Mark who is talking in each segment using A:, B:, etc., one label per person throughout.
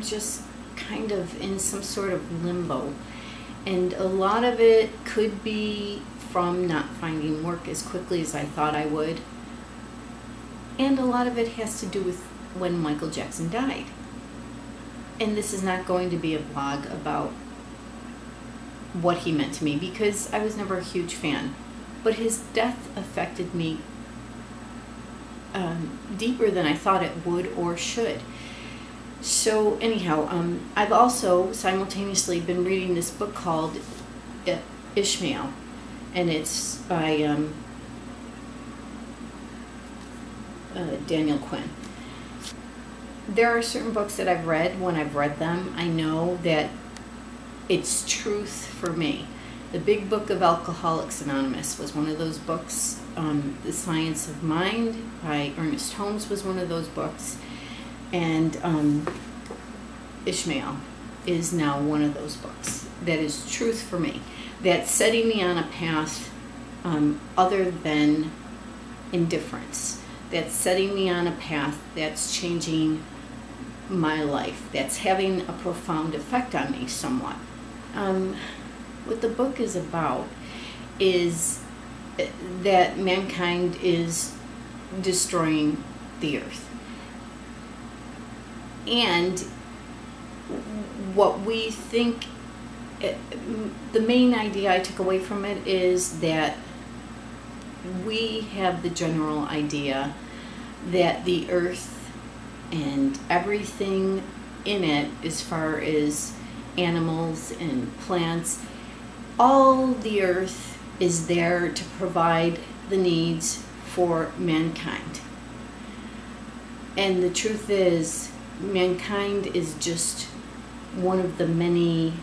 A: just kind of in some sort of limbo. And a lot of it could be from not finding work as quickly as I thought I would. And a lot of it has to do with when Michael Jackson died. And this is not going to be a blog about what he meant to me, because I was never a huge fan. But his death affected me deeper than I thought it would or should. So anyhow, I've also simultaneously been reading this book called Ishmael, and it's by Daniel Quinn. There are certain books that I've read. When I've read them, I know that it's truth for me. The Big Book of Alcoholics Anonymous was one of those books. The Science of Mind by Ernest Holmes was one of those books. And Ishmael is now one of those books that is truth for me. That's setting me on a path other than indifference. That's setting me on a path that's changing my life. That's having a profound effect on me somewhat. What the book is about is that mankind is destroying the earth. And what we think, the main idea I took away from it is that we have the general idea that the earth and everything in it, as far as animals and plants, all the earth is there to provide the needs for mankind. And the truth is, mankind is just one of the many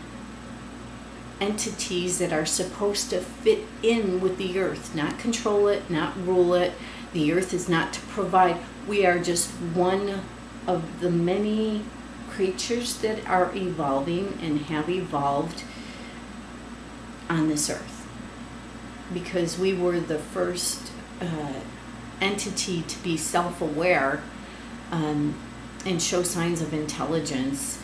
A: entities that are supposed to fit in with the earth, not control it, not rule it. The earth is not to provide. We are just one of the many creatures that are evolving and have evolved on this earth, because we were the first entity to be self-aware and show signs of intelligence.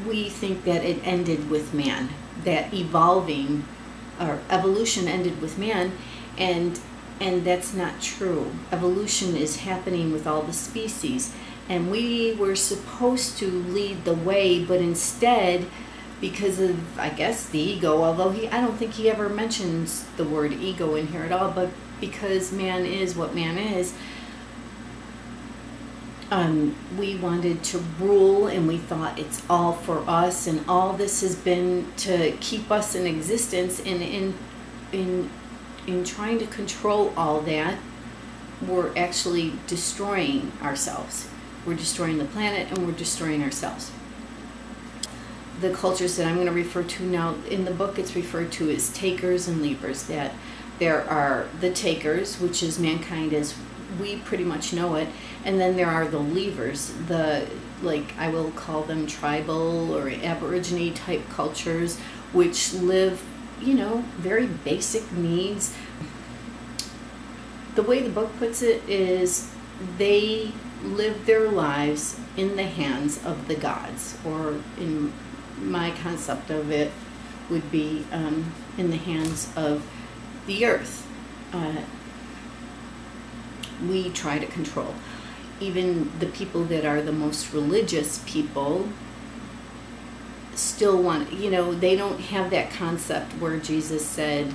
A: We think that it ended with man, that evolving or evolution ended with man, and that's not true. Evolution is happening with all the species, and we were supposed to lead the way, but instead, because of, I guess, the ego, although I don't think he ever mentions the word ego in here at all, but because man is what man is, we wanted to rule, and we thought it's all for us, and all this has been to keep us in existence. And in trying to control all that, we're actually destroying ourselves. We're destroying the planet, and we're destroying ourselves. The cultures that I'm going to refer to now, in the book it's referred to as takers and leavers. That there are the takers, which is mankind as we pretty much know it, and then there are the leavers, like I will call them tribal or Aborigine type cultures, which live, very basic needs. The way the book puts it is they live their lives in the hands of the gods, or in my concept of it would be in the hands of the earth. We try to control. Even the people that are the most religious people still want, they don't have that concept where Jesus said,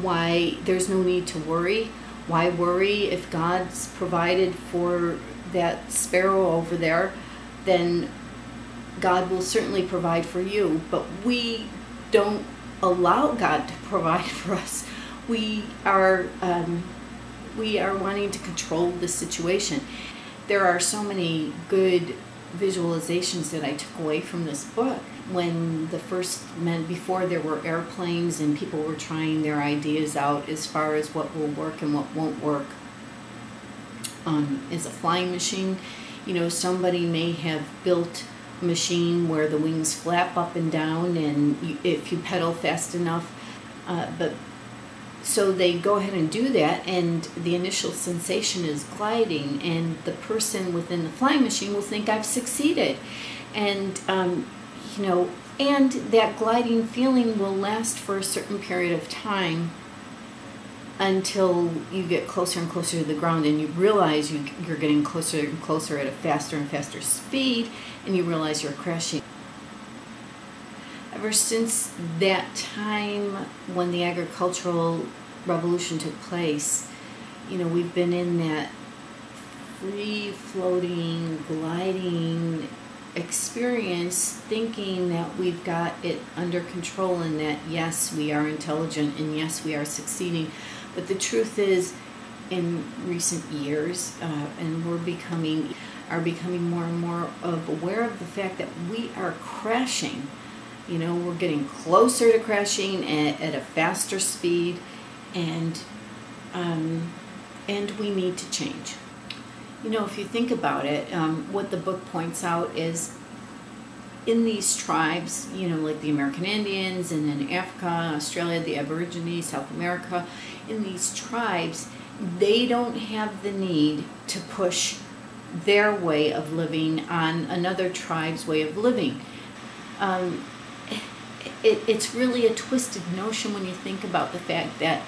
A: why there's no need to worry. Why worry if God's provided for that sparrow over there? Then God will certainly provide for you. But we don't allow God to provide for us. We are wanting to control the situation. There are so many good visualizations that I took away from this book. When the first men, before there were airplanes and people were trying their ideas out as far as what will work and what won't work, is a flying machine. Somebody may have built a machine where the wings flap up and down, and if you pedal fast enough, but So they go ahead and do that, and the initial sensation is gliding, and the person within the flying machine will think I've succeeded. And, and that gliding feeling will last for a certain period of time until you get closer and closer to the ground, and you realize you're getting closer and closer at a faster and faster speed, and you realize you're crashing. Ever since that time when the agricultural revolution took place, we've been in that free-floating, gliding experience, thinking that we've got it under control, and that yes, we are intelligent, and yes, we are succeeding. But the truth is, in recent years, and we're becoming more and more aware of the fact that we are crashing. We're getting closer to crashing at a faster speed, and we need to change. If you think about it, what the book points out is in these tribes, like the American Indians, and in Africa, Australia, the Aborigines, South America, in these tribes, they don't have the need to push their way of living on another tribe's way of living. It's really a twisted notion when you think about the fact that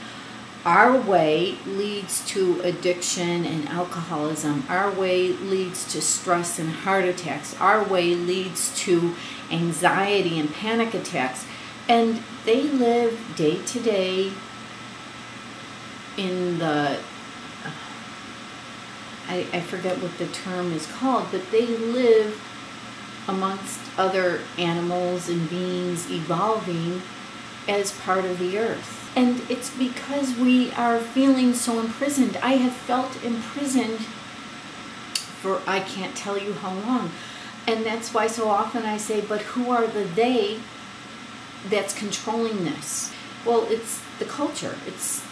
A: our way leads to addiction and alcoholism. Our way leads to stress and heart attacks. Our way leads to anxiety and panic attacks. And they live day to day in the, I forget what the term is called, but they live amongst other animals and beings evolving as part of the earth. And it's because we are feeling so imprisoned. I have felt imprisoned for I can't tell you how long. And that's why so often I say, but who are the they that's controlling this? Well, it's the culture. It's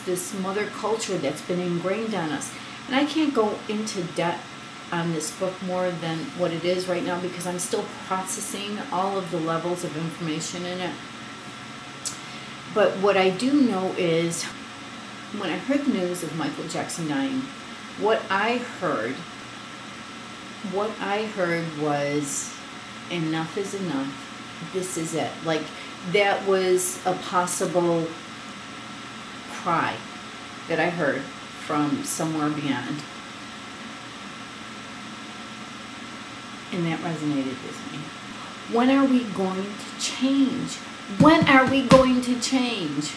A: this mother culture that's been ingrained on us. And I can't go into depth on this book more than what it is right now, because I'm still processing all of the levels of information in it. But what I do know is, when I heard the news of Michael Jackson dying, what I heard was, enough is enough. This is it. Like, that was a possible cry that I heard from somewhere beyond. And that resonated with me. When are we going to change? When are we going to change?